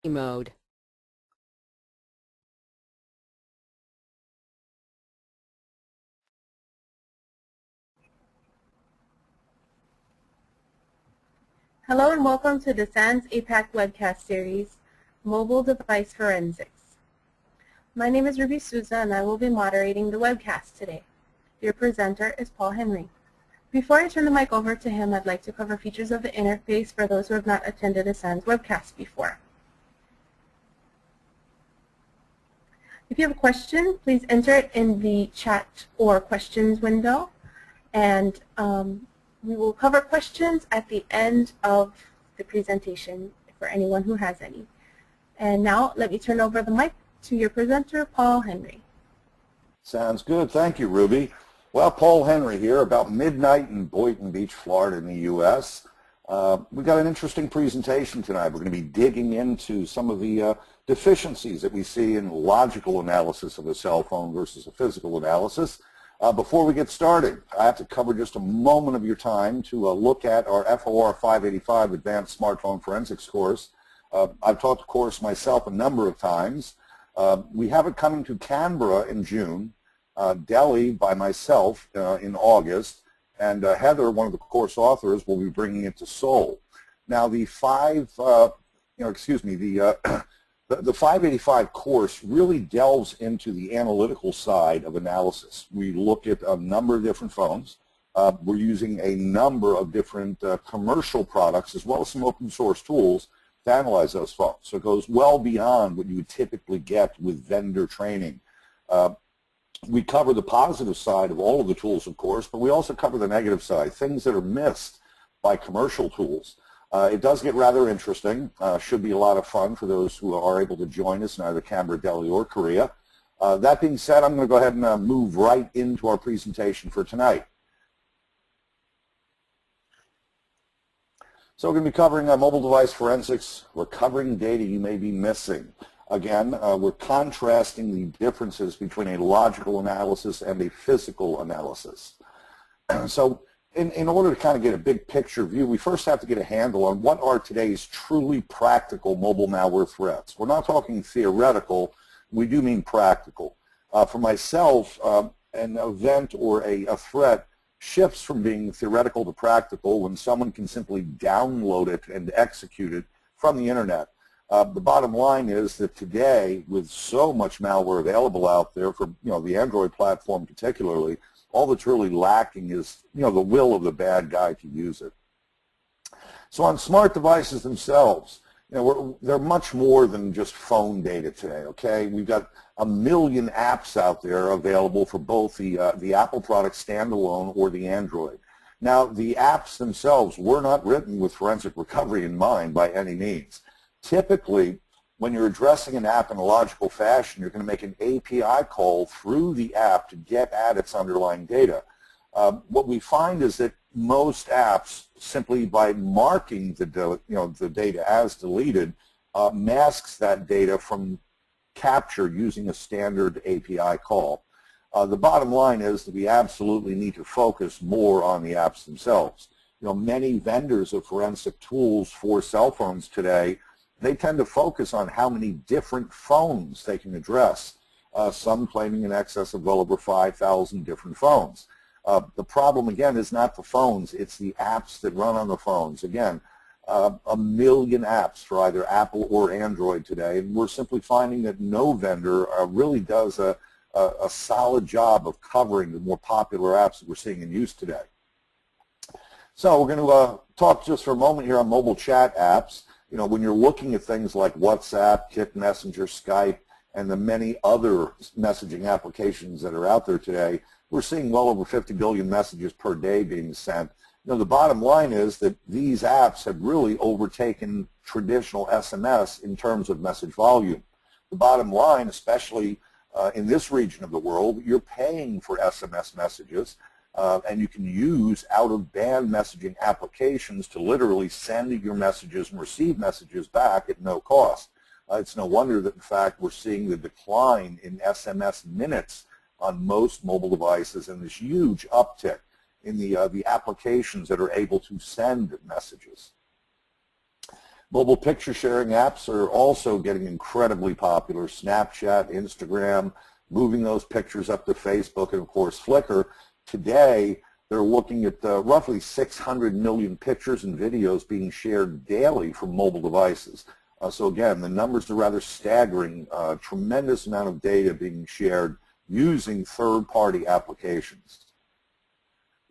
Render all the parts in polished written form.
mode. Hello and welcome to the SANS-APAC webcast series, Mobile Device Forensics. My name is Ruby Souza and I will be moderating the webcast today. Your presenter is Paul Henry. Before I turn the mic over to him, I'd like to cover features of the interface for those who have not attended a SANS webcast before. If you have a question, please enter it in the chat or questions window, and we will cover questions at the end of the presentation for anyone who has any. And now let me turn over the mic to your presenter, Paul Henry. Sounds good. Thank you, Ruby. Well, Paul Henry here, about midnight in Boynton Beach, Florida in the U.S. We've got an interesting presentation tonight. We're going to be digging into some of the deficiencies that we see in logical analysis of a cell phone versus a physical analysis. Before we get started, I have to cover just a moment of your time to look at our FOR 585 Advanced Smartphone Forensics course. I've taught the course myself a number of times. We have it coming to Canberra in June, Delhi by myself in August, and Heather, one of the course authors, will be bringing it to Seoul. Now, the 585 course really delves into the analytical side of analysis. We look at a number of different phones. We're using a number of different commercial products as well as some open source tools to analyze those phones. So it goes well beyond what you would typically get with vendor training. We cover the positive side of all of the tools, of course, but we also cover the negative side, things that are missed by commercial tools. It does get rather interesting. Should be a lot of fun for those who are able to join us in either Canberra, Delhi, or Korea. That being said, I'm going to go ahead and move right into our presentation for tonight. So we're going to be covering mobile device forensics, recovering data you may be missing. Again, we're contrasting the differences between a logical analysis and a physical analysis. So in order to kind of get a big picture view, we first have to get a handle on what are today's truly practical mobile malware threats. We're not talking theoretical, we do mean practical. For myself, an event or a threat shifts from being theoretical to practical when someone can simply download it and execute it from the internet. The bottom line is that today, with so much malware available out there for the Android platform particularly, all that's really lacking is the will of the bad guy to use it. So on smart devices themselves, they're much more than just phone data today. Okay, we've got a million apps out there available for both the Apple product standalone or the Android. Now, the apps themselves were not written with forensic recovery in mind by any means. Typically, when you're addressing an app in a logical fashion, you're going to make an API call through the app to get at its underlying data. What we find is that most apps, simply by marking the data as deleted, masks that data from capture using a standard API call. The bottom line is that we absolutely need to focus more on the apps themselves. Many vendors of forensic tools for cell phones today, they tend to focus on how many different phones they can address, some claiming in excess of well over 5,000 different phones. The problem, again, is not the phones, it's the apps that run on the phones. Again, a million apps for either Apple or Android today, and we're simply finding that no vendor really does a solid job of covering the more popular apps that we're seeing in use today. So we're going to talk just for a moment here on mobile chat apps. When you're looking at things like WhatsApp, Kit Messenger, Skype, and the many other messaging applications that are out there today, we're seeing well over 50 billion messages per day being sent. The bottom line is that these apps have really overtaken traditional SMS in terms of message volume. The bottom line, especially in this region of the world, you're paying for SMS messages. And you can use out-of-band messaging applications to literally send your messages and receive messages back at no cost. It's no wonder that, in fact, we're seeing the decline in SMS minutes on most mobile devices and this huge uptick in the applications that are able to send messages. Mobile picture sharing apps are also getting incredibly popular. Snapchat, Instagram, moving those pictures up to Facebook, and of course Flickr. Today, they're looking at roughly 600 million pictures and videos being shared daily from mobile devices. So again, the numbers are rather staggering. Tremendous amount of data being shared using third-party applications.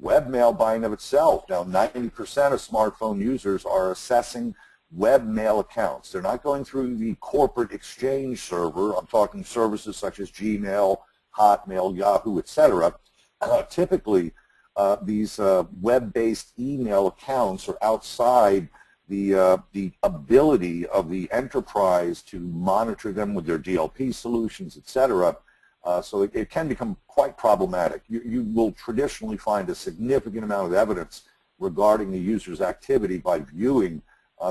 Webmail by and of itself. Now 90% of smartphone users are assessing webmail accounts. They're not going through the corporate exchange server. I'm talking services such as Gmail, Hotmail, Yahoo, etc. Typically, these web-based email accounts are outside the ability of the enterprise to monitor them with their DLP solutions, etc. So it can become quite problematic. You will traditionally find a significant amount of evidence regarding the user's activity by viewing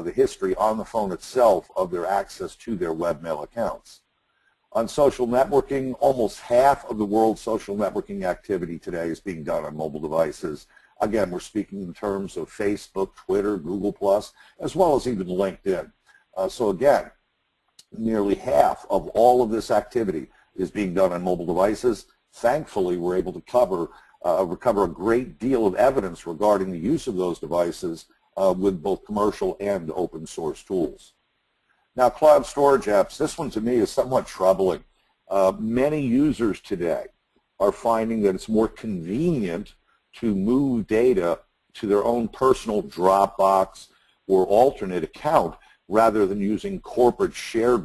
the history on the phone itself of their access to their webmail accounts. On social networking, almost half of the world's social networking activity today is being done on mobile devices. Again, we're speaking in terms of Facebook, Twitter, Google+, as well as even LinkedIn. So again, nearly half of all of this activity is being done on mobile devices. Thankfully, we're able to recover a great deal of evidence regarding the use of those devices with both commercial and open source tools. Now, cloud storage apps, this one to me is somewhat troubling. Many users today are finding that it's more convenient to move data to their own personal Dropbox or alternate account rather than using corporate shared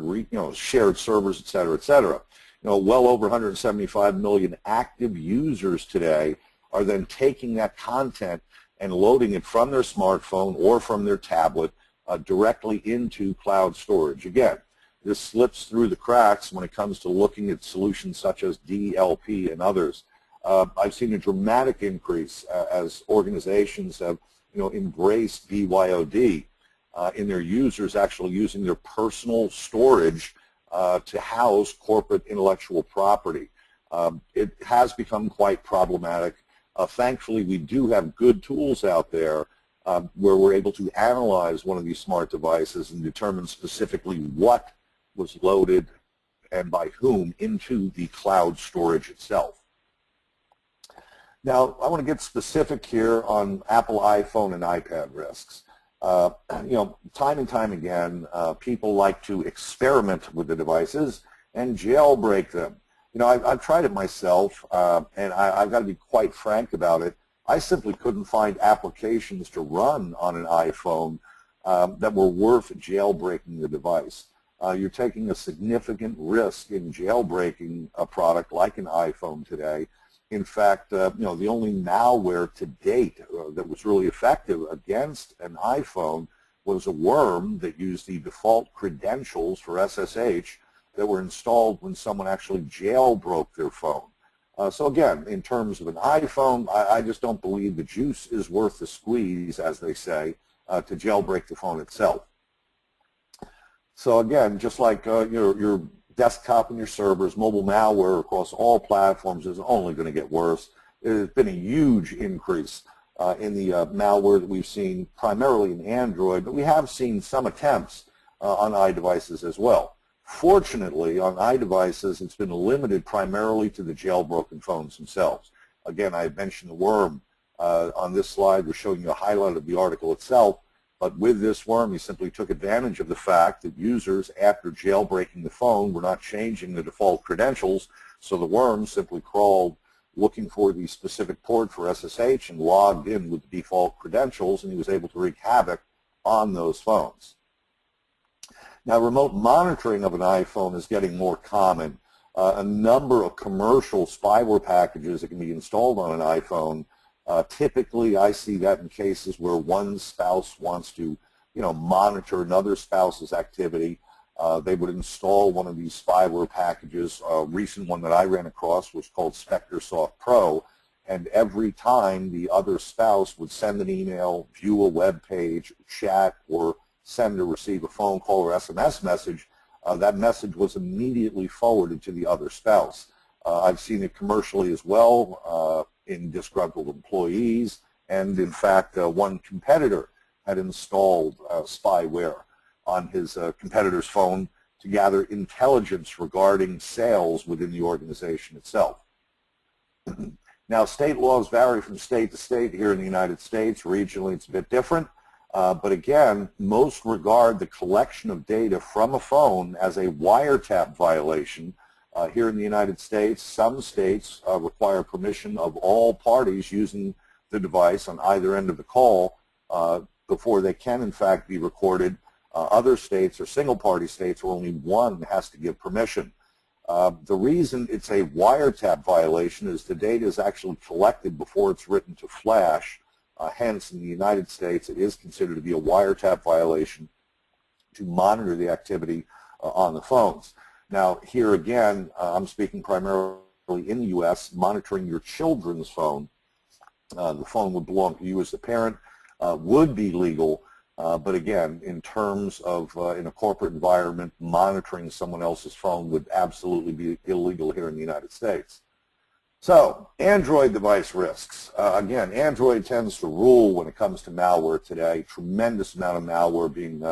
servers, et cetera, et cetera. Well over 175 million active users today are then taking that content and loading it from their smartphone or from their tablet directly into cloud storage. Again, this slips through the cracks when it comes to looking at solutions such as DLP and others. I've seen a dramatic increase as organizations have embraced BYOD in their users actually using their personal storage to house corporate intellectual property. It has become quite problematic. Thankfully, we do have good tools out there where we're able to analyze one of these smart devices and determine specifically what was loaded and by whom into the cloud storage itself. Now, I want to get specific here on Apple iPhone and iPad risks. Time and time again, people like to experiment with the devices and jailbreak them. I've tried it myself, and I've got to be quite frank about it. I simply couldn't find applications to run on an iPhone that were worth jailbreaking the device. You're taking a significant risk in jailbreaking a product like an iPhone today. In fact, the only malware to date that was really effective against an iPhone was a worm that used the default credentials for SSH that were installed when someone actually jailbroke their phone. So again, in terms of an iPhone, I just don't believe the juice is worth the squeeze, as they say, to jailbreak the phone itself. So again, just like your desktop and your servers, mobile malware across all platforms is only going to get worse. There's been a huge increase in the malware that we've seen primarily in Android, but we have seen some attempts on iDevices as well. Fortunately, on iDevices, it's been limited primarily to the jailbroken phones themselves. Again, I mentioned the worm. On this slide, we're showing you a highlight of the article itself, but with this worm, he simply took advantage of the fact that users, after jailbreaking the phone, were not changing the default credentials, so the worm simply crawled looking for the specific port for SSH and logged in with the default credentials, and he was able to wreak havoc on those phones. Now, remote monitoring of an iPhone is getting more common. A number of commercial spyware packages that can be installed on an iPhone. Typically, I see that in cases where one spouse wants to, monitor another spouse's activity. They would install one of these spyware packages. A recent one that I ran across was called SpectreSoft Pro, and every time the other spouse would send an email, view a web page, chat, or send or receive a phone call or SMS message, that message was immediately forwarded to the other spouse. I've seen it commercially as well in disgruntled employees, and in fact one competitor had installed spyware on his competitor's phone to gather intelligence regarding sales within the organization itself. Now, state laws vary from state to state here in the United States. Regionally, it's a bit different. But again, most regard the collection of data from a phone as a wiretap violation. Here in the United States, some states require permission of all parties using the device on either end of the call before they can, in fact, be recorded. Other states are single-party states where only one has to give permission. The reason it's a wiretap violation is the data is actually collected before it's written to flash. Hence, in the United States, it is considered to be a wiretap violation to monitor the activity on the phones. Now, here again, I'm speaking primarily in the U.S., monitoring your children's phone. The phone would belong to you as the parent, would be legal, but again, in terms of in a corporate environment, monitoring someone else's phone would absolutely be illegal here in the United States. So, Android device risks. Again, Android tends to rule when it comes to malware today. Tremendous amount of malware being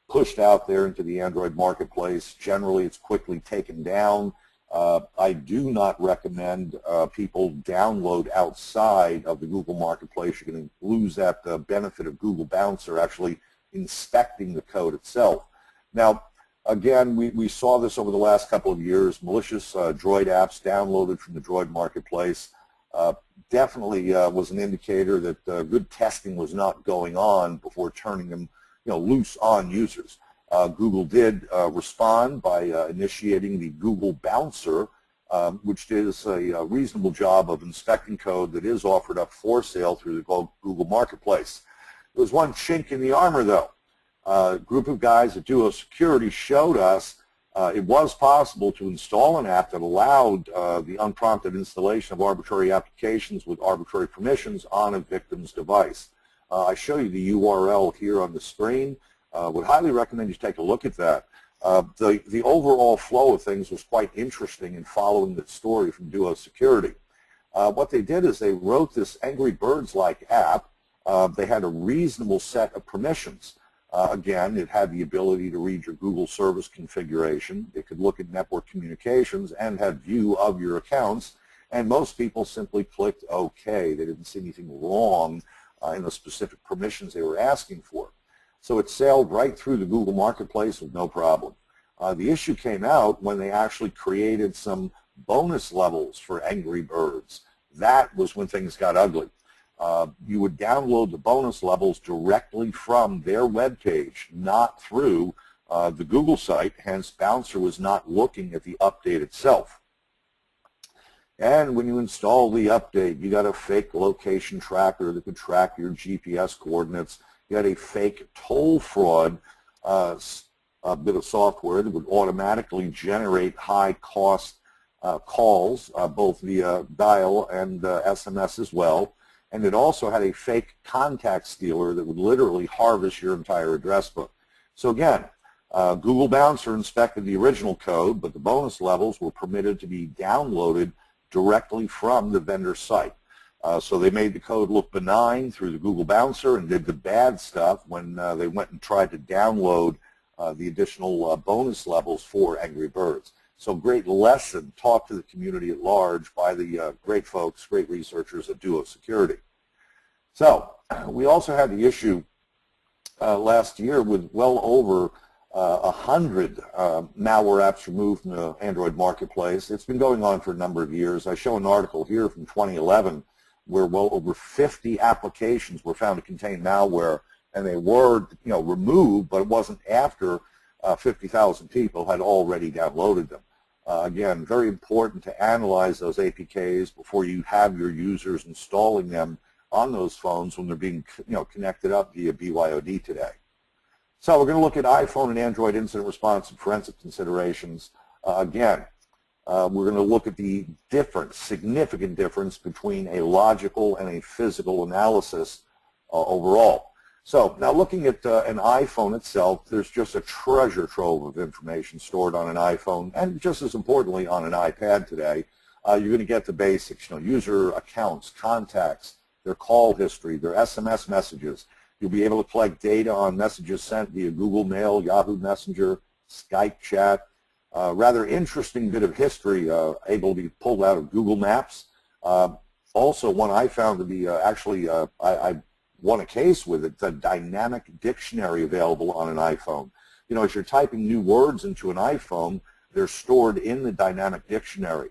pushed out there into the Android marketplace. Generally, it's quickly taken down. I do not recommend people download outside of the Google Marketplace. You're going to lose that benefit of Google Bouncer actually inspecting the code itself. Now, again, we saw this over the last couple of years. Malicious Droid apps downloaded from the Droid Marketplace definitely was an indicator that good testing was not going on before turning them loose on users. Google did respond by initiating the Google Bouncer, which does a reasonable job of inspecting code that is offered up for sale through the Google Marketplace. There was one chink in the armor, though. A group of guys at Duo Security showed us it was possible to install an app that allowed the unprompted installation of arbitrary applications with arbitrary permissions on a victim's device. I show you the URL here on the screen. Would highly recommend you take a look at that. The overall flow of things was quite interesting in following the story from Duo Security. What they did is they wrote this Angry Birds-like app. They had a reasonable set of permissions. Again, it had the ability to read your Google service configuration. It could look at network communications and had view of your accounts. And most people simply clicked OK. They didn't see anything wrong in the specific permissions they were asking for. So it sailed right through the Google Marketplace with no problem. The issue came out when they actually created some bonus levels for Angry Birds. That was when things got ugly. You would download the bonus levels directly from their web page, not through the Google site. Hence, Bouncer was not looking at the update itself. And when you install the update, you got a fake location tracker that could track your GPS coordinates. You had a fake toll fraud bit of software that would automatically generate high-cost calls, both via dial and SMS as well. And it also had a fake contact stealer that would literally harvest your entire address book. So again, Google Bouncer inspected the original code, but the bonus levels were permitted to be downloaded directly from the vendor site. So they made the code look benign through the Google Bouncer and did the bad stuff when they went and tried to download the additional bonus levels for Angry Birds. So great lesson taught to the community at large by the great folks, great researchers at Duo Security. So we also had the issue last year with well over 100 malware apps removed from the Android marketplace. It's been going on for a number of years. I show an article here from 2011 where well over 50 applications were found to contain malware, and they were removed, but it wasn't after 50,000 people had already downloaded them. Again, very important to analyze those APKs before you have your users installing them on those phones when they're being connected up via BYOD today. So we're going to look at iPhone and Android incident response and forensic considerations. Again, we're going to look at the difference, significant difference between a logical and a physical analysis overall. So now looking at an iPhone itself, there's just a treasure trove of information stored on an iPhone, and just as importantly on an iPad today. You're going to get the basics, user accounts, contacts, their call history, their SMS messages. You'll be able to collect data on messages sent via Google Mail, Yahoo Messenger, Skype chat. Rather interesting bit of history able to be pulled out of Google Maps. Also, one I found to be I won a case with it, the dynamic dictionary available on an iPhone. You know, as you're typing new words into an iPhone, they're stored in the dynamic dictionary.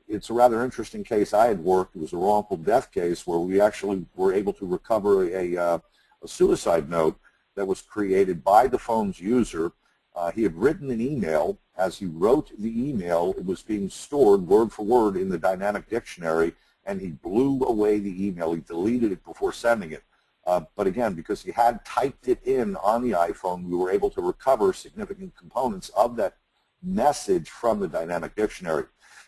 It's a rather interesting case I had worked. It was a wrongful death case where we actually were able to recover a suicide note that was created by the phone's user. He had written an email. As he wrote the email, it was being stored word for word in the dynamic dictionary, and he blew away the email. He deleted it before sending it. But again, because he had typed it in on the iPhone, we were able to recover significant components of that message from the dynamic dictionary.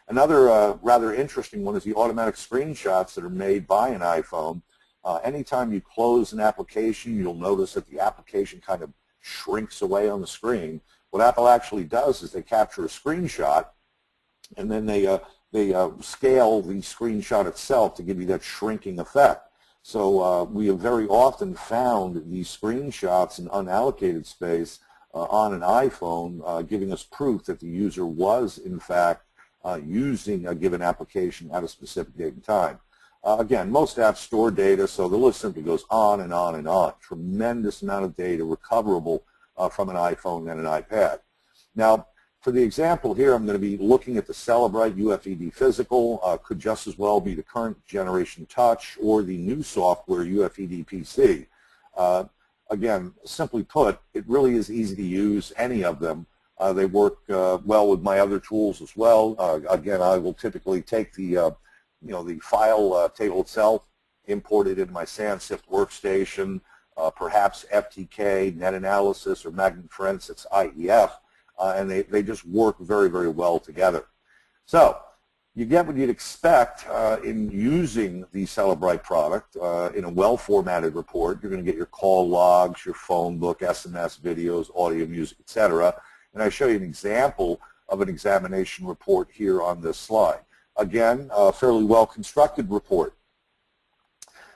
Another rather interesting one is the automatic screenshots that are made by an iPhone. Anytime you close an application, you'll notice that the application kind of shrinks away on the screen. What Apple actually does is they capture a screenshot, and then they scale the screenshot itself to give you that shrinking effect. So we have very often found these screenshots in unallocated space on an iPhone, giving us proof that the user was, in fact, using a given application at a specific date and time. Again, most apps store data, so the list simply goes on and on and on. Tremendous amount of data recoverable from an iPhone and an iPad. Now, for the example here, I'm going to be looking at the Celebrite UFED Physical. Could just as well be the current generation Touch or the new software UFED PC. Again, simply put, it really is easy to use, any of them. They work well with my other tools as well. Again, I will typically take the the file table itself, import it into my SANS-SIFT workstation, perhaps FTK, NetAnalysis, or Magnet Forensics IEF, and they just work very, very well together. So you get what you'd expect in using the Celebrite product in a well-formatted report. You're going to get your call logs, your phone book, SMS, videos, audio, music, etc. And I show you an example of an examination report here on this slide. Again, a fairly well-constructed report.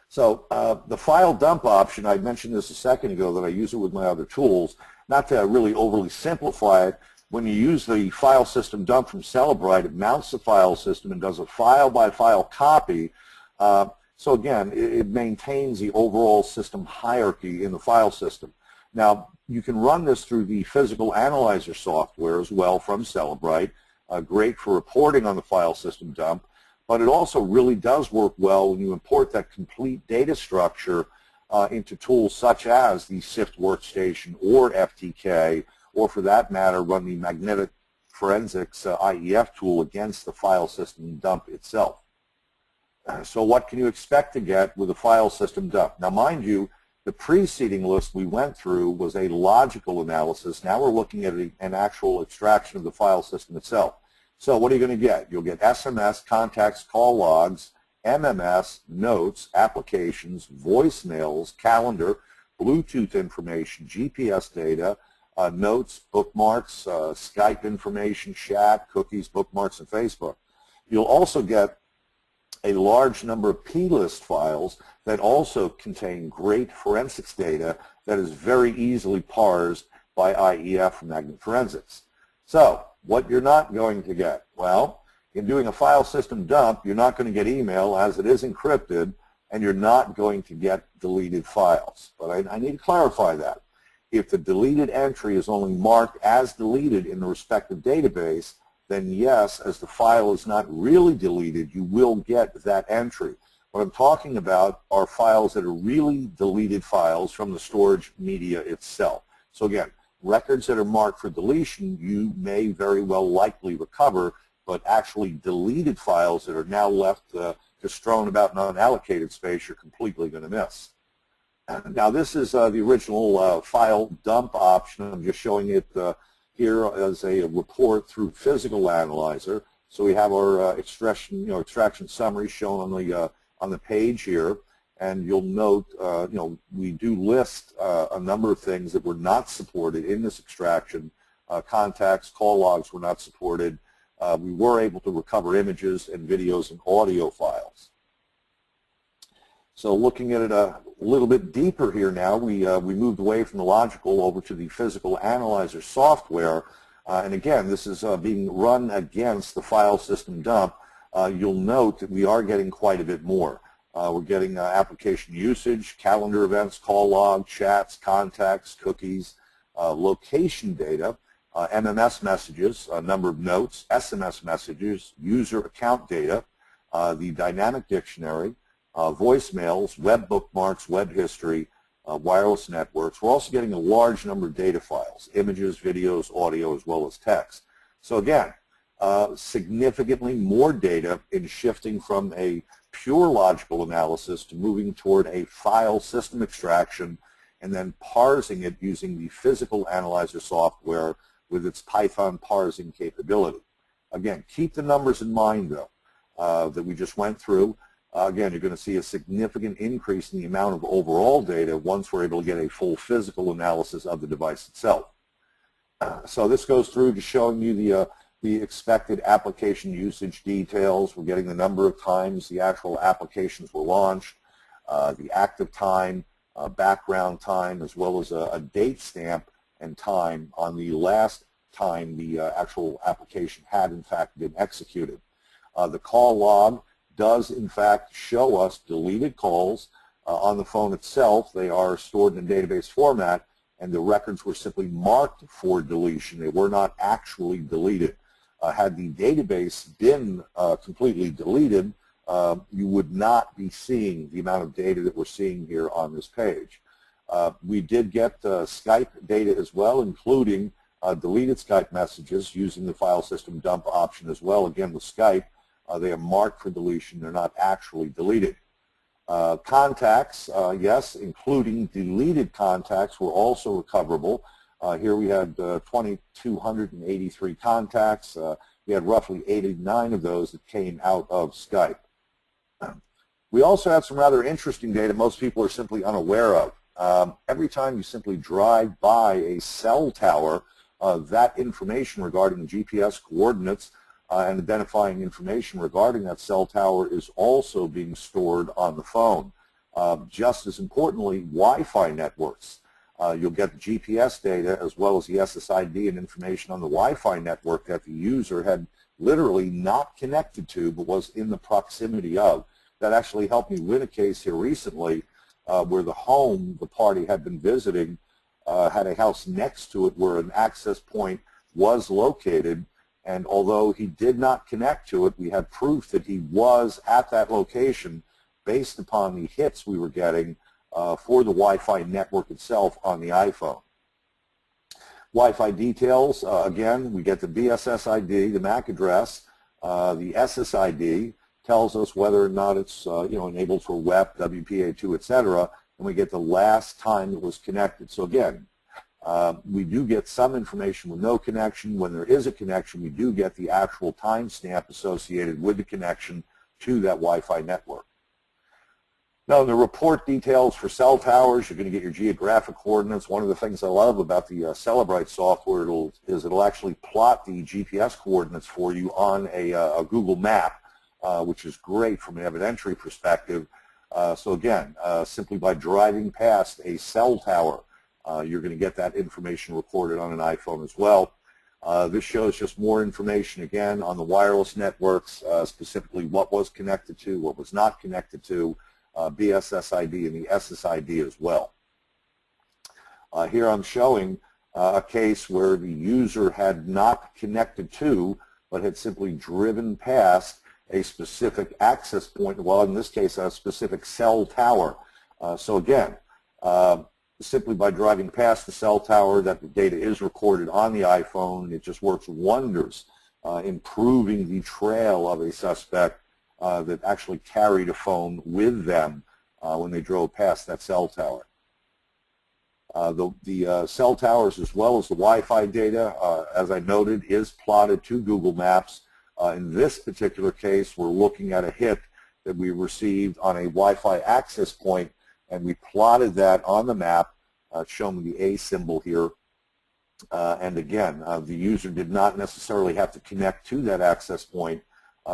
So the file dump option, I mentioned this a second ago that I use it with my other tools. Not to really overly simplify it, when you use the file system dump from Celebrite, it mounts the file system and does a file-by-file copy. So again, it maintains the overall system hierarchy in the file system. Now, you can run this through the physical analyzer software as well from Celebrite. Great for reporting on the file system dump, but it also really does work well when you import that complete data structure into tools such as the SIFT workstation or FTK, or for that matter, run the Magnetic Forensics IEF tool against the file system dump itself. So what can you expect to get with a file system dump? Now, mind you, the preceding list we went through was a logical analysis. Now we're looking at an actual extraction of the file system itself. So what are you going to get? You'll get SMS, contacts, call logs, MMS, notes, applications, voicemails, calendar, Bluetooth information, GPS data, notes, bookmarks, Skype information, chat, cookies, bookmarks, and Facebook. You'll also get a large number of plist files that also contain great forensics data that is very easily parsed by IEF from Magnet Forensics. So what you're not going to get? Well, in doing a file system dump, you're not going to get email as it is encrypted, and you're not going to get deleted files. But I need to clarify that. If the deleted entry is only marked as deleted in the respective database, then yes, as the file is not really deleted, you will get that entry. What I'm talking about are files that are really deleted files from the storage media itself. So again, records that are marked for deletion, you may very well likely recover, but actually deleted files that are now left just strewn about in unallocated space, you're completely going to miss. Now this is the original file dump option. I'm just showing it here as a report through Physical Analyzer. So we have our extraction summary shown on the page here, and you'll note we do list a number of things that were not supported in this extraction. Contacts, call logs were not supported. We were able to recover images and videos and audio files. So looking at it a little bit deeper here now, we moved away from the logical over to the physical analyzer software. And again, this is being run against the file system dump. You'll note that we are getting quite a bit more. We're getting application usage, calendar events, call log, chats, contacts, cookies, location data, MMS messages, a number of notes, SMS messages, user account data, the dynamic dictionary, voicemails, web bookmarks, web history, wireless networks. We're also getting a large number of data files, images, videos, audio, as well as text. So again, significantly more data in shifting from a pure logical analysis to moving toward a file system extraction and then parsing it using the physical analyzer software with its Python parsing capability. Again, keep the numbers in mind, though, that we just went through. Again, you're going to see a significant increase in the amount of overall data once we're able to get a full physical analysis of the device itself. So this goes through to showing you the expected application usage details. We're getting the number of times the actual applications were launched, the active time, background time, as well as a date stamp and time on the last time the actual application had in fact been executed. The call log does in fact show us deleted calls on the phone itself. They are stored in a database format, and the records were simply marked for deletion. They were not actually deleted. Had the database been completely deleted, you would not be seeing the amount of data that we're seeing here on this page. We did get Skype data as well, including deleted Skype messages using the file system dump option as well. Again, with Skype, they are marked for deletion. They're not actually deleted. Contacts, yes, including deleted contacts, were also recoverable. Here we had 2,283 contacts. We had roughly 89 of those that came out of Skype. We also had some rather interesting data most people are simply unaware of. Every time you simply drive by a cell tower, that information regarding the GPS coordinates and identifying information regarding that cell tower is also being stored on the phone. Just as importantly, Wi-Fi networks. You'll get the GPS data as well as the SSID and information on the Wi-Fi network that the user had literally not connected to but was in the proximity of. That actually helped me win a case here recently where the home the party had been visiting had a house next to it where an access point was located, and although he did not connect to it, we had proof that he was at that location based upon the hits we were getting for the Wi-Fi network itself on the iPhone. Wi-Fi details, again, we get the BSSID, the MAC address, the SSID tells us whether or not it's enabled for WEP, WPA2, etc., and we get the last time it was connected. So again, we do get some information with no connection. When there is a connection, we do get the actual timestamp associated with the connection to that Wi-Fi network. Now, the report details for cell towers, you're going to get your geographic coordinates. One of the things I love about the Celebrite software is it'll actually plot the GPS coordinates for you on a Google map, which is great from an evidentiary perspective. So again, simply by driving past a cell tower, you're going to get that information recorded on an iPhone as well. This shows just more information, again, on the wireless networks, specifically what was connected to, what was not connected to, BSSID and the SSID as well. Here I'm showing a case where the user had not connected to, but had simply driven past a specific access point, well, in this case, a specific cell tower. So again, simply by driving past the cell tower, that the data is recorded on the iPhone. It just works wonders improving the trail of a suspect that actually carried a phone with them when they drove past that cell tower. The cell towers, as well as the Wi-Fi data, as I noted, is plotted to Google Maps. In this particular case, we're looking at a hit that we received on a Wi-Fi access point, and we plotted that on the map, showing the A symbol here. And again, the user did not necessarily have to connect to that access point.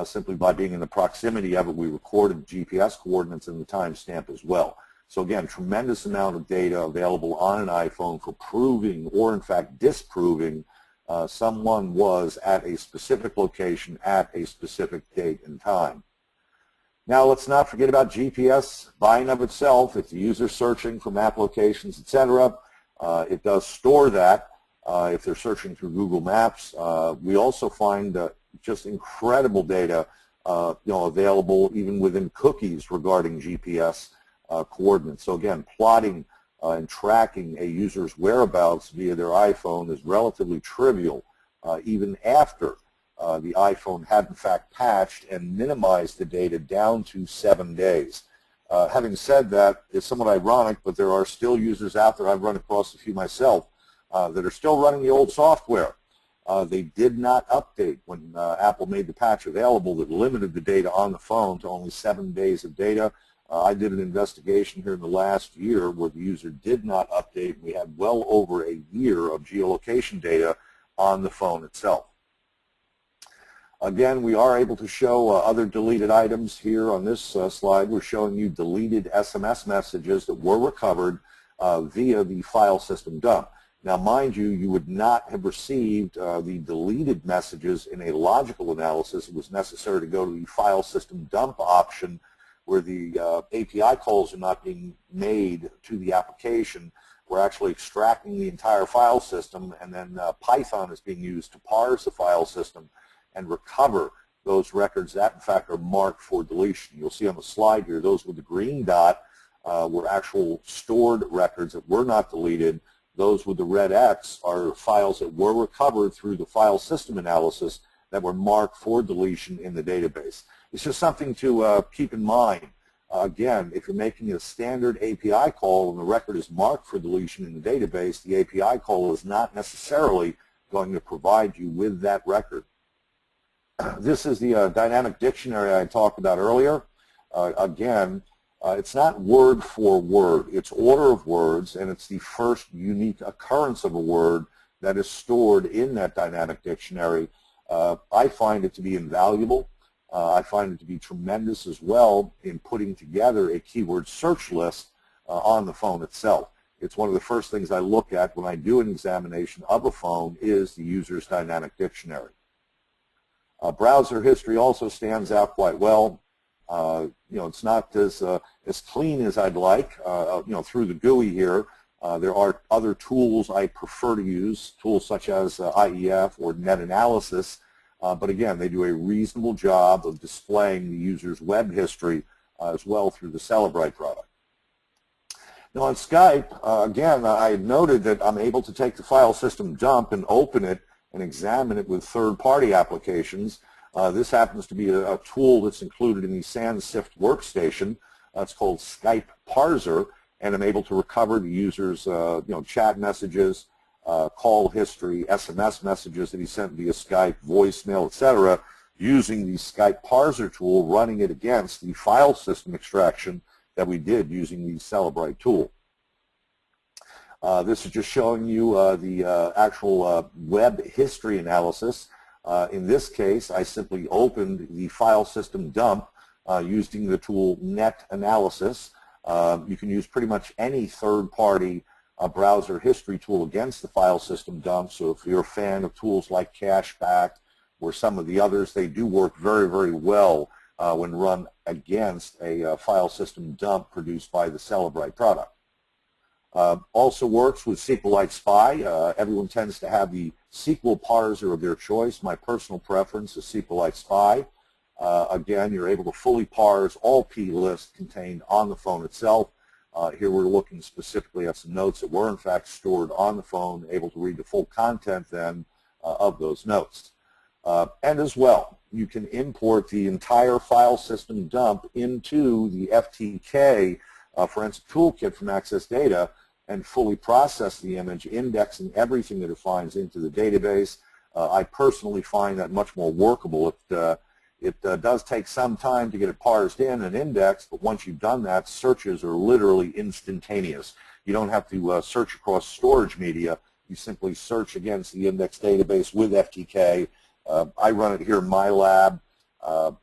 simply by being in the proximity of it. We recorded GPS coordinates and the timestamp as well. So again, tremendous amount of data available on an iPhone for proving or in fact disproving someone was at a specific location at a specific date and time. Now let's not forget about GPS by and of itself. If the user is searching from app locations, etc., it does store that. If they're searching through Google Maps, we also find just incredible data available even within cookies regarding GPS coordinates. So again, plotting and tracking a user's whereabouts via their iPhone is relatively trivial, even after the iPhone had in fact patched and minimized the data down to 7 days. Having said that, it's somewhat ironic, but there are still users out there, I've run across a few myself, that are still running the old software. They did not update when Apple made the patch available that limited the data on the phone to only 7 days of data. I did an investigation here in the last year where the user did not update. We had well over a year of geolocation data on the phone itself. Again, we are able to show other deleted items here on this slide. We're showing you deleted SMS messages that were recovered via the file system dump. Now, mind you, you would not have received the deleted messages in a logical analysis. It was necessary to go to the file system dump option where the API calls are not being made to the application. We're actually extracting the entire file system, and then Python is being used to parse the file system and recover those records that, in fact, are marked for deletion. You'll see on the slide here, those with the green dot were actual stored records that were not deleted. Those with the red X are files that were recovered through the file system analysis that were marked for deletion in the database. It's just something to keep in mind. Again, if you're making a standard API call and the record is marked for deletion in the database, the API call is not necessarily going to provide you with that record. This is the dynamic dictionary I talked about earlier. Again, it's not word for word. It's order of words, and it's the first unique occurrence of a word that is stored in that dynamic dictionary. I find it to be invaluable. I find it to be tremendous as well in putting together a keyword search list on the phone itself. It's one of the first things I look at when I do an examination of a phone is the user's dynamic dictionary. Browser history also stands out quite well. It's not as clean as I'd like, through the GUI here. There are other tools I prefer to use, tools such as IEF or NetAnalysis, but again, they do a reasonable job of displaying the user's web history as well through the Celebrite product. Now on Skype, again, I had noted that I'm able to take the file system dump and open it and examine it with third-party applications. This happens to be a tool that's included in the SANS-SIFT workstation. It's called Skype Parser, and I'm able to recover the user's chat messages, call history, SMS messages that he sent via Skype, voicemail, etc., using the Skype Parser tool, running it against the file system extraction that we did using the Celebrite tool. This is just showing you the actual web history analysis. In this case, I simply opened the file system dump using the tool NetAnalysis. You can use pretty much any third-party browser history tool against the file system dump. So if you're a fan of tools like Cashback or some of the others, they do work very, very well when run against a file system dump produced by the Celebrite product. Also works with SQLite Spy. Everyone tends to have the SQL parser of their choice. My personal preference is SQLite Spy. Again, you're able to fully parse all p-lists contained on the phone itself. Here we're looking specifically at some notes that were in fact stored on the phone, able to read the full content then of those notes. And as well, you can import the entire file system dump into the FTK Forensic Toolkit from Access Data and fully process the image, indexing everything that it finds into the database. I personally find that much more workable. It does take some time to get it parsed in and indexed, but once you've done that, searches are literally instantaneous. You don't have to search across storage media. You simply search against the index database with FTK. I run it here in my lab.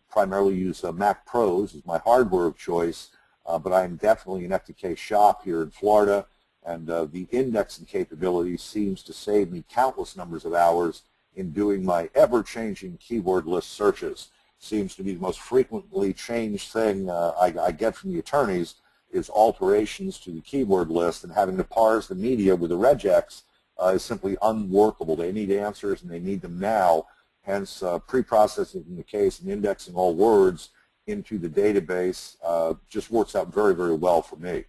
Primarily use Mac Pros as my hardware of choice, but I am definitely an FTK shop here in Florida, and the indexing capability seems to save me countless numbers of hours in doing my ever-changing keyword list searches. Seems to be the most frequently changed thing I get from the attorneys is alterations to the keyword list, and having to parse the media with the regex is simply unworkable. They need answers, and they need them now. Hence, pre-processing the case and indexing all words into the database just works out very, very well for me.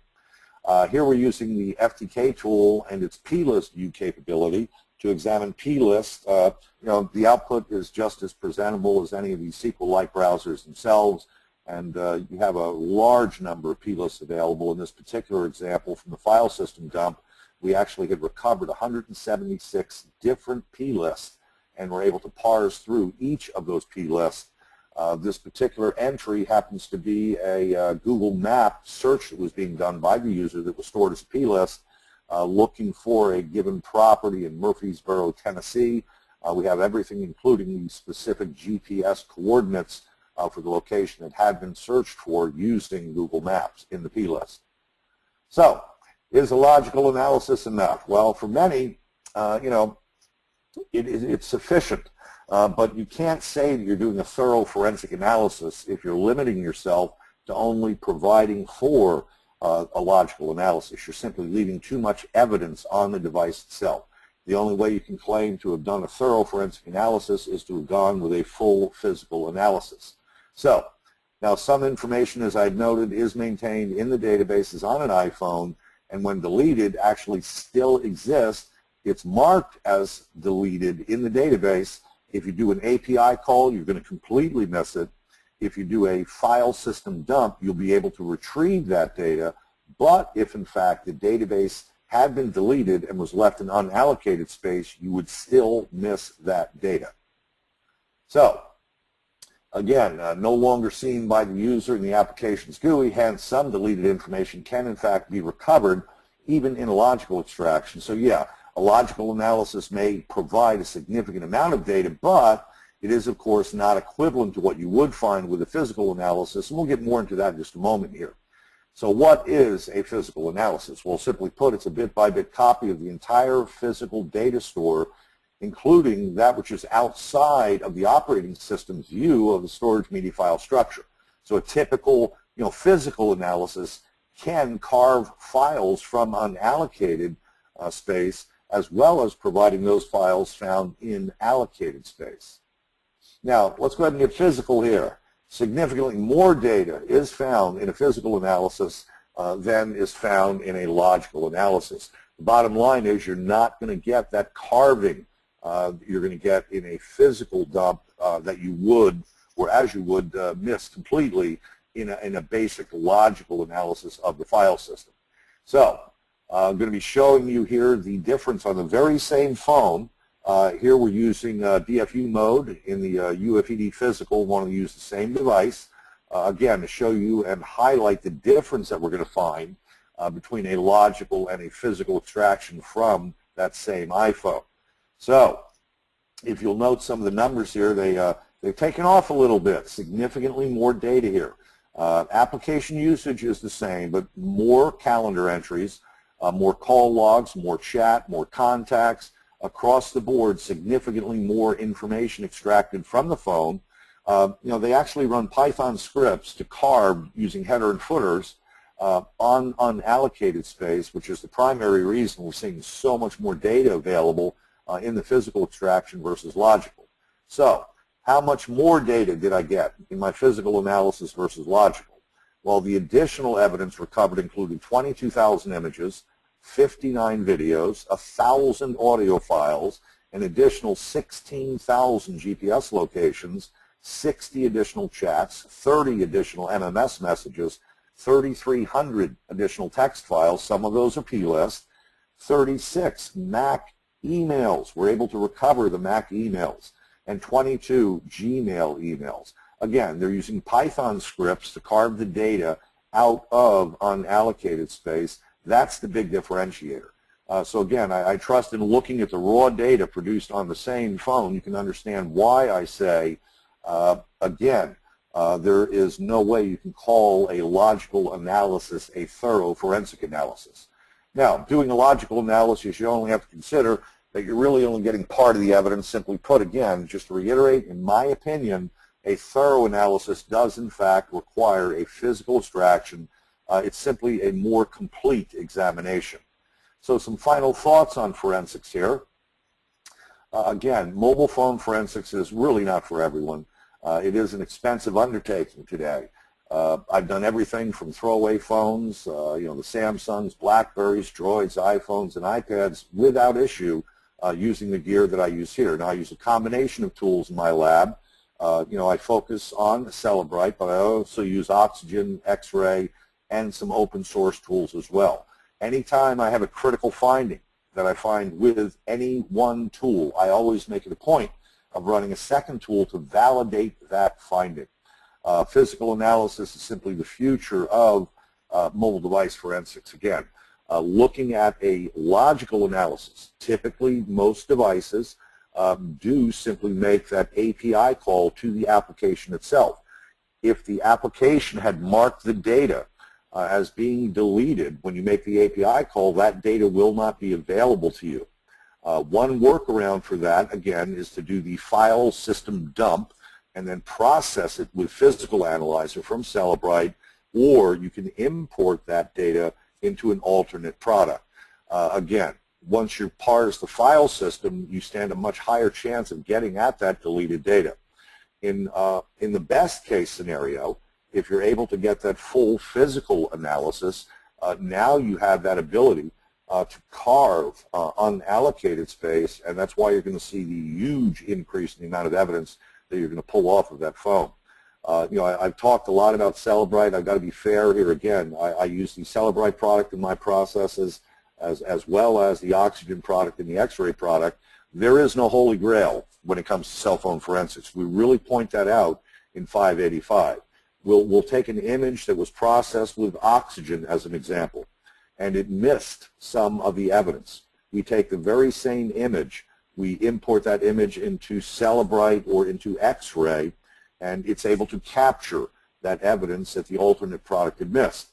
Here we're using the FTK tool and its plist view capability to examine plist. The output is just as presentable as any of these SQL-like browsers themselves, and you have a large number of plists available. In this particular example from the file system dump, we actually had recovered 176 different plists, and we're able to parse through each of those plists. This particular entry happens to be a Google map search that was being done by the user that was stored as a plist, looking for a given property in Murfreesboro, Tennessee. We have everything, including the specific GPS coordinates for the location that had been searched for using Google Maps in the plist. So, is a logical analysis enough? Well, for many, it's sufficient, but you can't say that you're doing a thorough forensic analysis if you're limiting yourself to only providing for a logical analysis. You're simply leaving too much evidence on the device itself. The only way you can claim to have done a thorough forensic analysis is to have gone with a full physical analysis. So, now some information, as I've noted, is maintained in the databases on an iPhone, and when deleted actually still exists. It's marked as deleted in the database. If you do an API call, you're going to completely miss it. If you do a file system dump, you'll be able to retrieve that data. But if, in fact, the database had been deleted and was left in unallocated space, you would still miss that data. So, again, no longer seen by the user in the application's GUI, hence some deleted information can, in fact, be recovered even in a logical extraction. So, yeah, a logical analysis may provide a significant amount of data, but it is, of course, not equivalent to what you would find with a physical analysis, and we'll get more into that in just a moment here. So what is a physical analysis? Well, simply put, it's a bit-by-bit copy of the entire physical data store, including that which is outside of the operating system's view of the storage media file structure. So a typical, physical analysis can carve files from unallocated space, as well as providing those files found in allocated space. Now, let's go ahead and get physical here. Significantly more data is found in a physical analysis than is found in a logical analysis. The bottom line is you're not going to get that carving you're going to get in a physical dump that you would, or as you would, miss completely in a basic logical analysis of the file system. So, I'm going to be showing you here the difference on the very same phone. Here we're using DFU mode in the UFED physical. We want to use the same device, again, to show you and highlight the difference that we're going to find between a logical and a physical extraction from that same iPhone. So, if you'll note some of the numbers here, they've taken off a little bit, significantly more data here. Application usage is the same, but more calendar entries, more call logs, more chat, more contacts, across the board, significantly more information extracted from the phone. They actually run Python scripts to carve using header and footers on unallocated space, which is the primary reason we're seeing so much more data available in the physical extraction versus logical. So, how much more data did I get in my physical analysis versus logical? Well, the additional evidence recovered included 22,000 images, 59 videos, 1,000 audio files, an additional 16,000 GPS locations, 60 additional chats, 30 additional MMS messages, 3,300 additional text files, some of those are plist, 36 Mac emails. We're able to recover the Mac emails, and 22 Gmail emails. Again, they're using Python scripts to carve the data out of unallocated space. That's the big differentiator. So again, I trust in looking at the raw data produced on the same phone, you can understand why I say Again, there is no way you can call a logical analysis a thorough forensic analysis. Now, doing a logical analysis, you only have to consider that you're really only getting part of the evidence. Simply put, again, just to reiterate, in my opinion, a thorough analysis does in fact require a physical extraction. It's simply a more complete examination. So some final thoughts on forensics here. Again, mobile phone forensics is really not for everyone. It is an expensive undertaking today. I've done everything from throwaway phones, the Samsungs, Blackberries, Droids, iPhones, and iPads without issue using the gear that I use here. Now, I use a combination of tools in my lab. I focus on Celebrite, but I also use Oxygen, X-ray, and some open source tools as well. Anytime I have a critical finding that I find with any one tool, I always make it a point of running a second tool to validate that finding. Physical analysis is simply the future of mobile device forensics. Again, looking at a logical analysis, typically most devices do simply make that API call to the application itself. If the application had marked the data as being deleted when you make the API call, that data will not be available to you. One workaround for that, again, is to do the file system dump and then process it with Physical Analyzer from Celebrite, or you can import that data into an alternate product. Again, once you parse the file system, you stand a much higher chance of getting at that deleted data. In the best case scenario, if you're able to get that full physical analysis, now you have that ability to carve unallocated space, and that's why you're going to see the huge increase in the amount of evidence that you're going to pull off of that phone. I've talked a lot about Celebrite. I've got to be fair here again. I use the Celebrite product in my processes as well as the Oxygen product and the X-ray product. There is no holy grail when it comes to cell phone forensics. We really point that out in 585. We'll take an image that was processed with Oxygen as an example, and it missed some of the evidence. We take the very same image, we import that image into Celebrite or into X-ray, and it's able to capture that evidence that the alternate product had missed.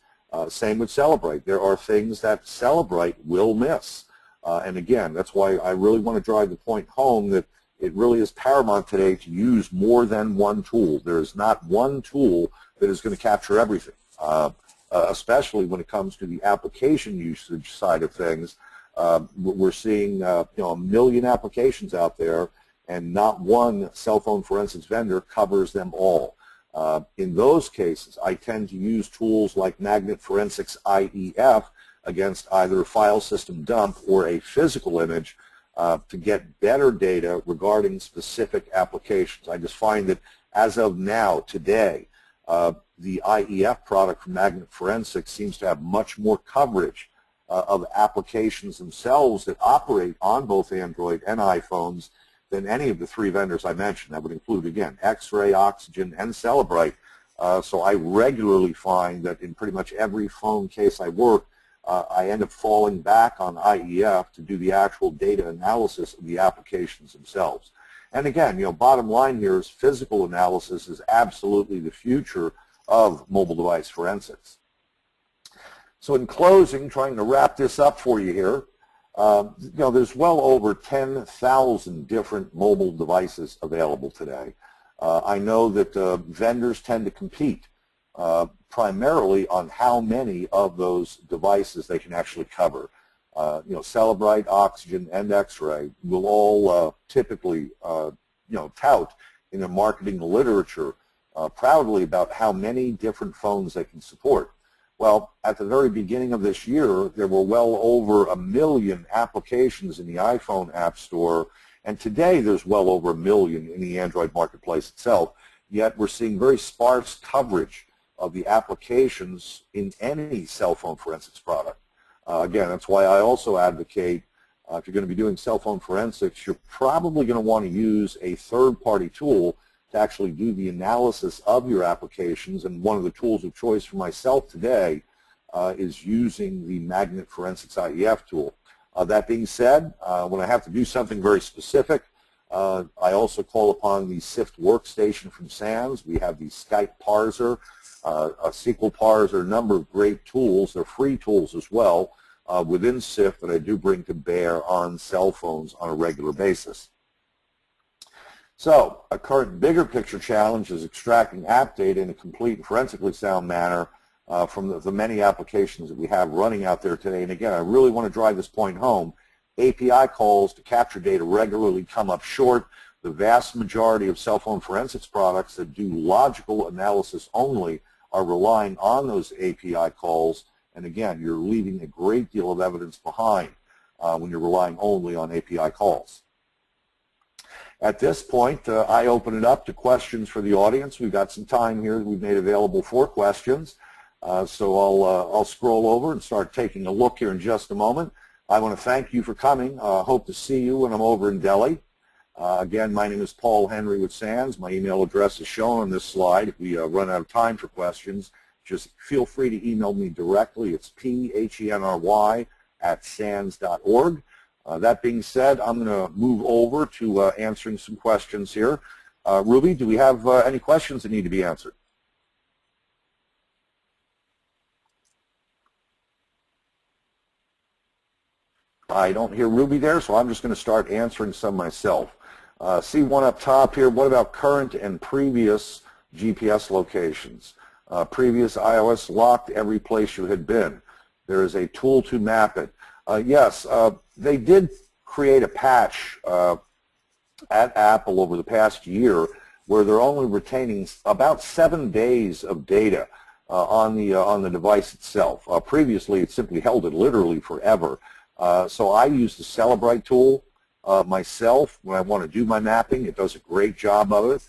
Same with Celebrite. There are things that Celebrite will miss. And again, that's why I really want to drive the point home that it really is paramount today to use more than one tool. There is not one tool that is going to capture everything, especially when it comes to the application usage side of things. We're seeing a million applications out there, and not one cell phone forensics vendor covers them all. In those cases, I tend to use tools like Magnet Forensics IEF against either a file system dump or a physical image to get better data regarding specific applications. I just find that as of now, today, the IEF product from Magnet Forensics seems to have much more coverage of applications themselves that operate on both Android and iPhones than any of the three vendors I mentioned. That would include, again, X-ray, Oxygen, and Celebrite. So I regularly find that in pretty much every phone case I work, I end up falling back on IEF to do the actual data analysis of the applications themselves. And again, bottom line here is physical analysis is absolutely the future of mobile device forensics. So in closing, trying to wrap this up for you here, there's well over 10,000 different mobile devices available today. I know that vendors tend to compete primarily on how many of those devices they can actually cover. Celebrite, Oxygen, and X-ray will all typically, tout in their marketing literature proudly about how many different phones they can support. Well, at the very beginning of this year, there were well over 1 million applications in the iPhone App Store, and today there's well over 1 million in the Android marketplace itself, yet we're seeing very sparse coverage of the applications in any cell phone forensics product. Again, that's why I also advocate if you're going to be doing cell phone forensics, you're probably going to want to use a third-party tool to actually do the analysis of your applications, and one of the tools of choice for myself today is using the Magnet Forensics IEF tool. That being said, when I have to do something very specific, I also call upon the SIFT workstation from SANS. We have the Skype parser, a SQL parser, a number of great tools. They're free tools as well within SIFT that I do bring to bear on cell phones on a regular basis. So a current bigger picture challenge is extracting app data in a complete and forensically sound manner from the many applications that we have running out there today. And again, I really want to drive this point home. API calls to capture data regularly come up short. The vast majority of cell phone forensics products that do logical analysis only are relying on those API calls. And again, you're leaving a great deal of evidence behind when you're relying only on API calls. At this point, I open it up to questions for the audience. We've got some time here that we've made available for questions. So I'll scroll over and start taking a look here in just a moment. I want to thank you for coming. Hope to see you when I'm over in Delhi. Again, my name is Paul Henry with SANS. My email address is shown on this slide. If we run out of time for questions, just feel free to email me directly. It's PHENRY@SANS.org. That being said, I'm going to move over to answering some questions here. Ruby, do we have any questions that need to be answered? I don't hear Ruby there, so I'm just going to start answering some myself. See one up top here. What about current and previous GPS locations? Previous iOS locked every place you had been. There is a tool to map it. Yes, they did create a patch at Apple over the past year where they're only retaining about 7 days of data on the device itself. Previously, it simply held it literally forever. So I use the Celebrite tool myself when I want to do my mapping. It does a great job of it.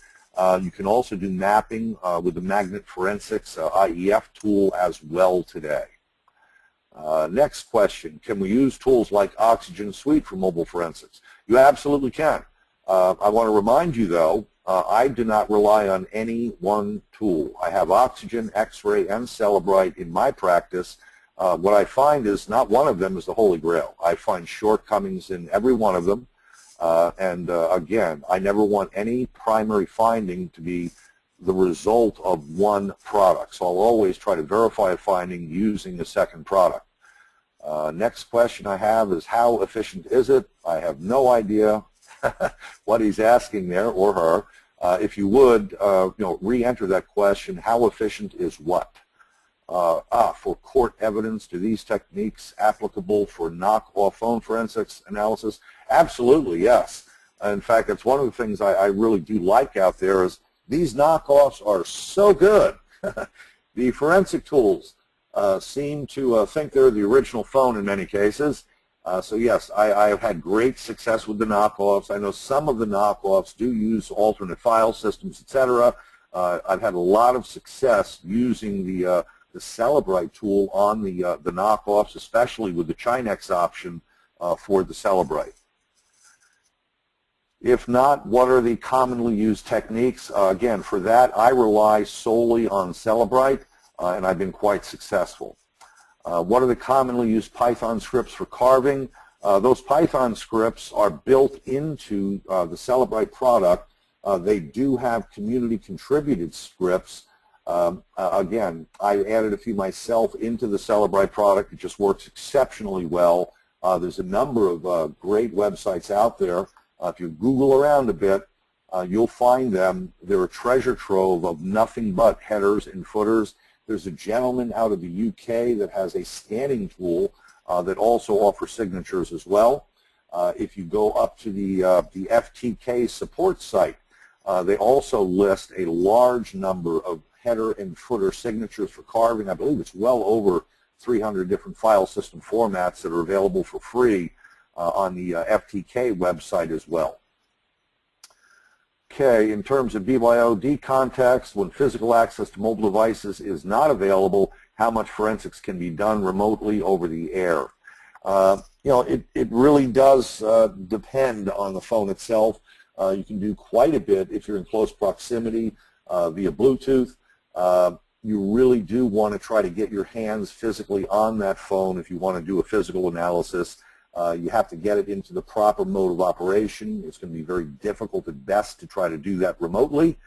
You can also do mapping with the Magnet Forensics IEF tool as well today. Next question, can we use tools like Oxygen Suite for mobile forensics? You absolutely can. I want to remind you, though, I do not rely on any one tool. I have Oxygen, X-Ray, and Celebrite in my practice. What I find is not one of them is the Holy Grail. I find shortcomings in every one of them. Again, I never want any primary finding to be the result of one product. So I'll always try to verify a finding using the second product. Next question I have is, how efficient is it? I have no idea what he's asking there, or her. If you would, re-enter that question. How efficient is what? For court evidence, do these techniques applicable for knock-off phone forensics analysis? Absolutely, yes. In fact, that's one of the things I really do like out there is these knockoffs are so good. The forensic tools seem to think they're the original phone in many cases. So yes, I have had great success with the knockoffs. I know some of the knockoffs do use alternate file systems, etc. I've had a lot of success using the Celebrite tool on the knockoffs, especially with the Chinex option for the Celebrite. If not, what are the commonly used techniques? Again, for that, I rely solely on Celebrite, and I've been quite successful. What are the commonly used Python scripts for carving? Those Python scripts are built into the Celebrite product. They do have community-contributed scripts. Again, I added a few myself into the Celebrite product. It just works exceptionally well. There's a number of great websites out there. If you Google around a bit, you'll find them. They're a treasure trove of nothing but headers and footers. There's a gentleman out of the UK that has a scanning tool that also offers signatures as well. If you go up to the FTK support site, they also list a large number of header and footer signatures for carving. I believe it's well over 300 different file system formats that are available for free on the FTK website as well. Okay, in terms of BYOD context, when physical access to mobile devices is not available, how much forensics can be done remotely over the air? It really does depend on the phone itself. You can do quite a bit if you're in close proximity via Bluetooth. You really do want to try to get your hands physically on that phone if you want to do a physical analysis. You have to get it into the proper mode of operation. It's going to be very difficult at best to try to do that remotely.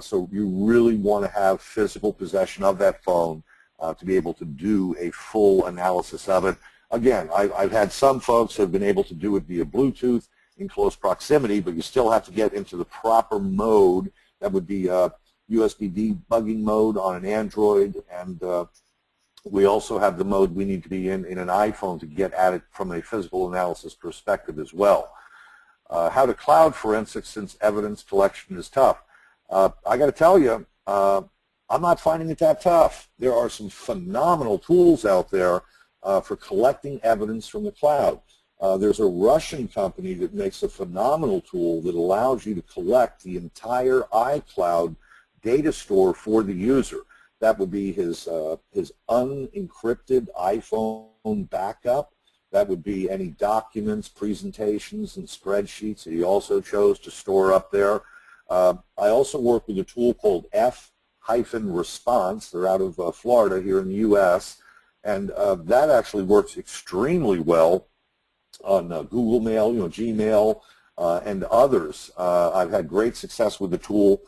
So you really want to have physical possession of that phone to be able to do a full analysis of it. Again, I've had some folks who have been able to do it via Bluetooth in close proximity, but you still have to get into the proper mode. That would be USB debugging mode on an Android, and we also have the mode we need to be in an iPhone to get at it from a physical analysis perspective as well. How to cloud forensics since evidence collection is tough. I got to tell you, I'm not finding it that tough. There are some phenomenal tools out there for collecting evidence from the cloud. There's a Russian company that makes a phenomenal tool that allows you to collect the entire iCloud data store for the user. That would be his unencrypted iPhone backup. That would be any documents, presentations, and spreadsheets that he also chose to store up there. I also work with a tool called F-Response. They're out of Florida here in the U.S., and that actually works extremely well on Google Mail, Gmail, and others. I've had great success with the tool.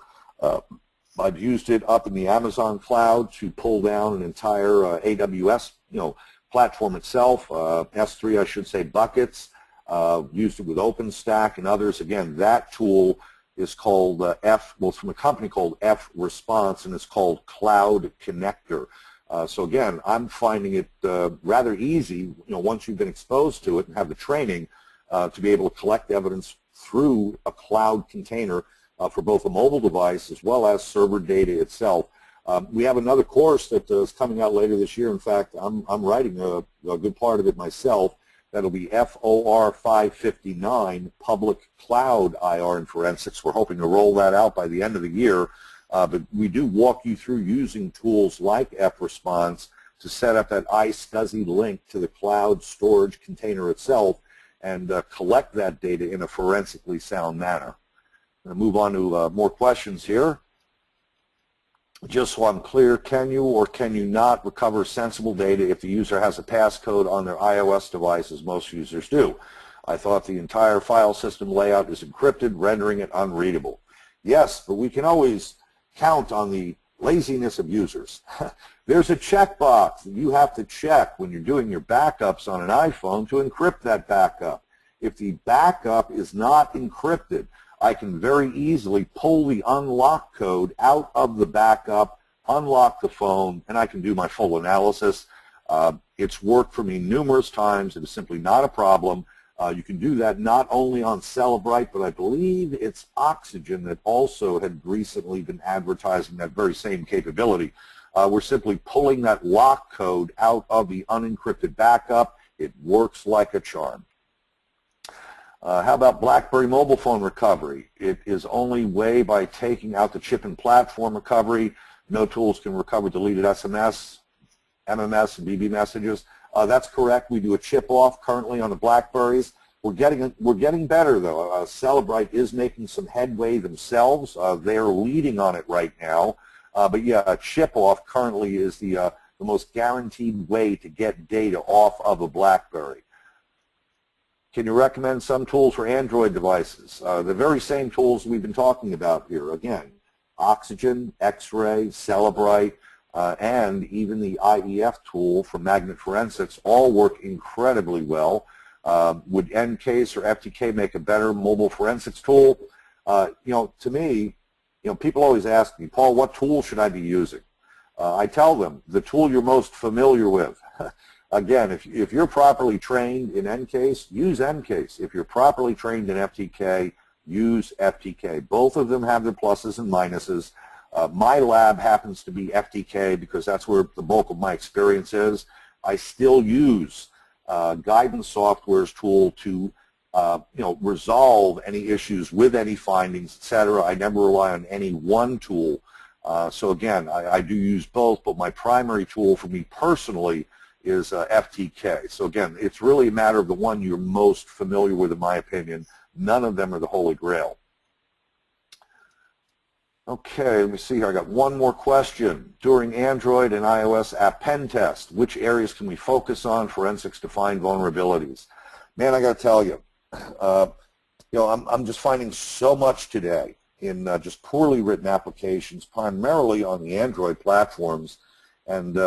I've used it up in the Amazon cloud to pull down an entire AWS, platform itself, S3, I should say, buckets. Used it with OpenStack and others. Again, that tool is called it's from a company called F-Response, and it's called Cloud Connector. So again, I'm finding it rather easy, once you've been exposed to it and have the training, to be able to collect evidence through a cloud container for both a mobile device as well as server data itself. We have another course that is coming out later this year. In fact, I'm writing a good part of it myself. That'll be FOR 559, Public Cloud IR and Forensics. We're hoping to roll that out by the end of the year. But we do walk you through using tools like F-Response to set up that iSCSI link to the cloud storage container itself and collect that data in a forensically sound manner. I'm going to move on to more questions here. Just so I'm clear, can you or can you not recover sensible data if the user has a passcode on their iOS device, as most users do? I thought the entire file system layout is encrypted, rendering it unreadable. Yes, but we can always count on the laziness of users. There's a checkbox that you have to check when you're doing your backups on an iPhone to encrypt that backup. If the backup is not encrypted, I can very easily pull the unlock code out of the backup, unlock the phone, and I can do my full analysis. It's worked for me numerous times. It is simply not a problem. You can do that not only on Celebrite, but I believe it's Oxygen that also had recently been advertising that very same capability. We're simply pulling that lock code out of the unencrypted backup. It works like a charm. How about BlackBerry mobile phone recovery? It is only way by taking out the chip and platform recovery. No tools can recover deleted SMS, MMS, and BB messages. That's correct. We do a chip off currently on the BlackBerries. We're getting better though. Celebrite is making some headway themselves. They're leading on it right now. But yeah, a chip off currently is the most guaranteed way to get data off of a BlackBerry. Can you recommend some tools for Android devices? The very same tools we've been talking about here. Again, Oxygen, X-Ray, Celebrite, and even the IEF tool for magnet forensics all work incredibly well. Would NCase or FTK make a better mobile forensics tool? To me, people always ask me, Paul, what tool should I be using? I tell them the tool you're most familiar with. Again, if you're properly trained in NCase, use NCase. If you're properly trained in FTK, use FTK. Both of them have their pluses and minuses. My lab happens to be FTK because that's where the bulk of my experience is. I still use Guidance Software's tool to resolve any issues with any findings, etc. I never rely on any one tool. So again, I do use both, but my primary tool for me personally is FTK. So again, it's really a matter of the one you're most familiar with, in my opinion. None of them are the Holy Grail. Okay, let me see here. I got one more question. During Android and iOS app pen test, which areas can we focus on forensics to find vulnerabilities? Man, I got to tell you, I'm just finding so much today in just poorly written applications, primarily on the Android platforms. And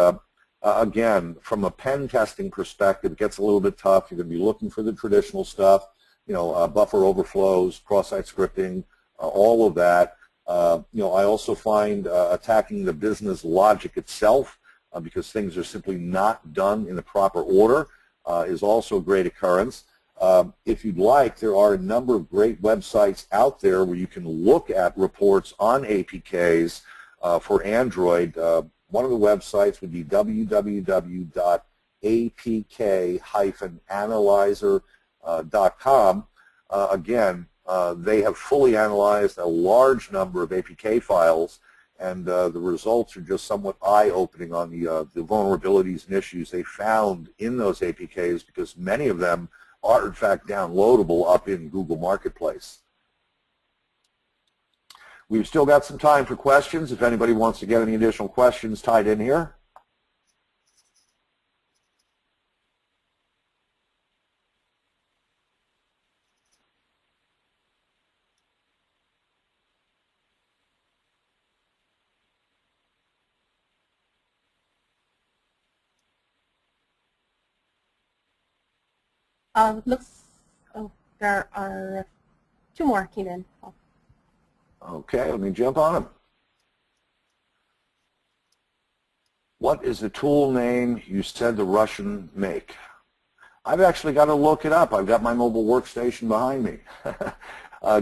again, from a pen testing perspective, it gets a little bit tough. You're going to be looking for the traditional stuff, buffer overflows, cross-site scripting, all of that. I also find attacking the business logic itself because things are simply not done in the proper order is also a great occurrence. If you'd like, there are a number of great websites out there where you can look at reports on APKs for Android. One of the websites would be www.apk-analyzer.com. Again, they have fully analyzed a large number of APK files, and the results are just somewhat eye-opening on the vulnerabilities and issues they found in those APKs, because many of them are in fact downloadable up in Google Marketplace. We've still got some time for questions if anybody wants to get any additional questions tied in here. There are two more came in. Okay, let me jump on them. What is the tool name you said the Russian make? I've actually got to look it up. I've got my mobile workstation behind me.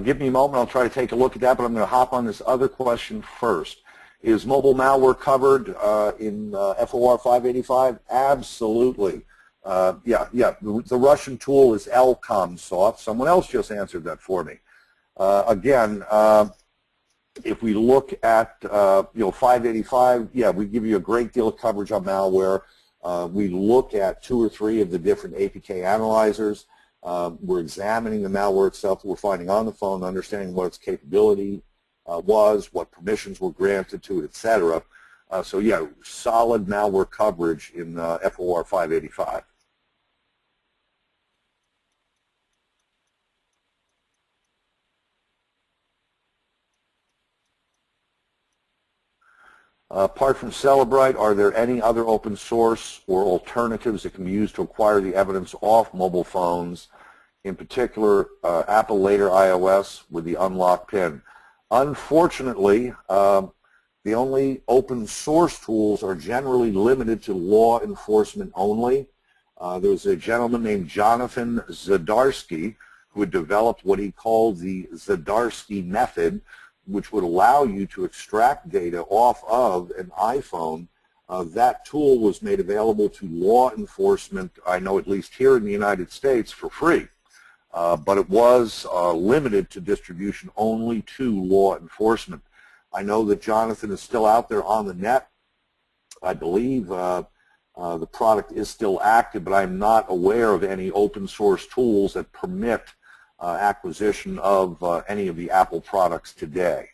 Give me a moment. I'll try to take a look at that, but I'm going to hop on this other question first. Is mobile malware covered in FOR 585? Absolutely. Yeah. The Russian tool is LComSoft. Someone else just answered that for me. Again, if we look at 585, yeah, we give you a great deal of coverage on malware. We look at 2 or 3 of the different APK analyzers. We're examining the malware itself that we're finding on the phone, understanding what its capability was, what permissions were granted to it, etc. So yeah, solid malware coverage in FOR 585. Apart from Celebrite, are there any other open source or alternatives that can be used to acquire the evidence off mobile phones, in particular Apple later iOS with the unlock pin? Unfortunately, the only open source tools are generally limited to law enforcement only. There was a gentleman named Jonathan Zdarsky who had developed what he called the Zdarsky method, which would allow you to extract data off of an iPhone. That tool was made available to law enforcement, I know at least here in the United States, for free. But it was limited to distribution only to law enforcement. I know that Jonathan is still out there on the net. I believe the product is still active, but I'm not aware of any open source tools that permit acquisition of any of the Apple products today.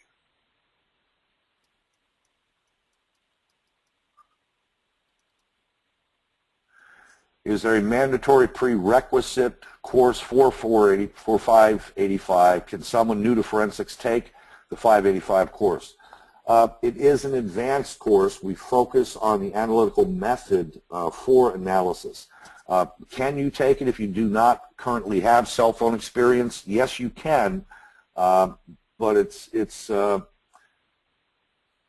Is there a mandatory prerequisite course for 585? Can someone new to forensics take the 585 course? It is an advanced course. We focus on the analytical method for analysis. Can you take it if you do not currently have cell phone experience? Yes, you can, but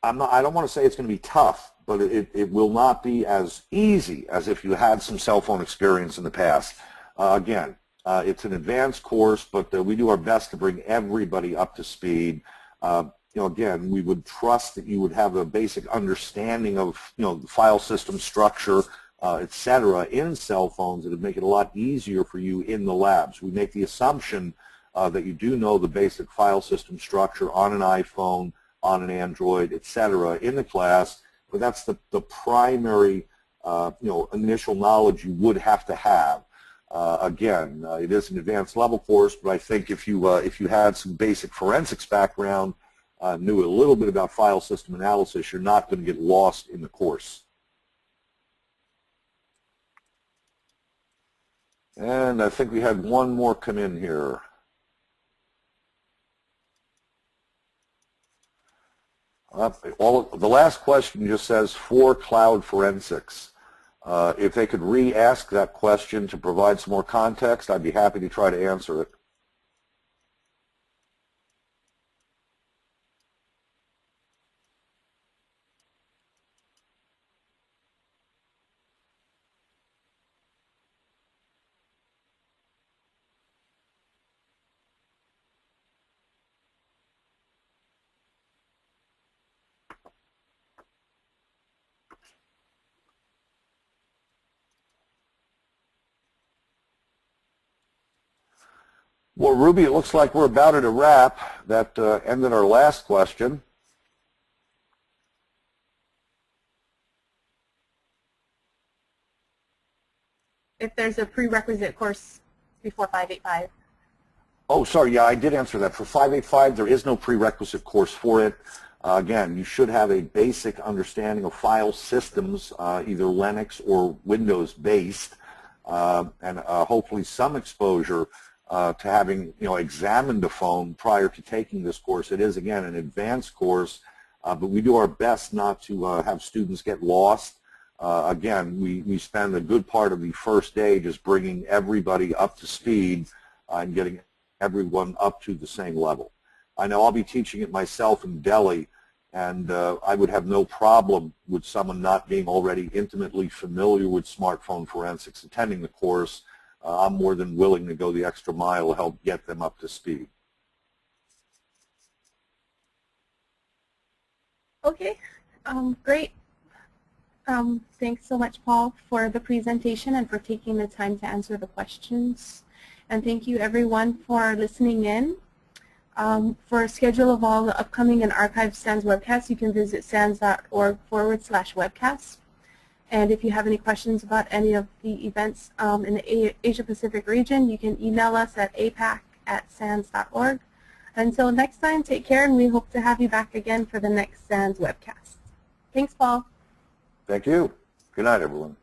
I don't want to say it's going to be tough, but it will not be as easy as if you had some cell phone experience in the past. Again, it's an advanced course, but we do our best to bring everybody up to speed. Again, we would trust that you would have a basic understanding of the file system structure, etc. in cell phones that would make it a lot easier for you in the labs. We make the assumption that you do know the basic file system structure on an iPhone, on an Android, etc. in the class, but that's the primary initial knowledge you would have to have. Again, it is an advanced level course, but I think if you had some basic forensics background, knew a little bit about file system analysis, you're not going to get lost in the course. And I think we had one more come in here. The last question just says for cloud forensics. If they could re-ask that question to provide some more context, I'd be happy to try to answer it. Well, Ruby, it looks like we're about at a wrap. That ended our last question. If there's a prerequisite course before 585. Oh, sorry, yeah, I did answer that. For 585, there is no prerequisite course for it. Again, you should have a basic understanding of file systems, either Linux or Windows-based, and hopefully some exposure to having, examined a phone prior to taking this course. It is, again, an advanced course, but we do our best not to have students get lost. Again, we spend a good part of the first day just bringing everybody up to speed and getting everyone up to the same level. I know I'll be teaching it myself in Delhi, and I would have no problem with someone not being already intimately familiar with smartphone forensics attending the course. I'm more than willing to go the extra mile to help get them up to speed. Okay, great. Thanks so much, Paul, for the presentation and for taking the time to answer the questions. And thank you, everyone, for listening in. For a schedule of all the upcoming and archived SANS webcasts, you can visit sans.org/webcast. And if you have any questions about any of the events in the Asia-Pacific region, you can email us at apac@sans.org. Until next time, take care, and we hope to have you back again for the next SANS webcast. Thanks, Paul. Thank you. Good night, everyone.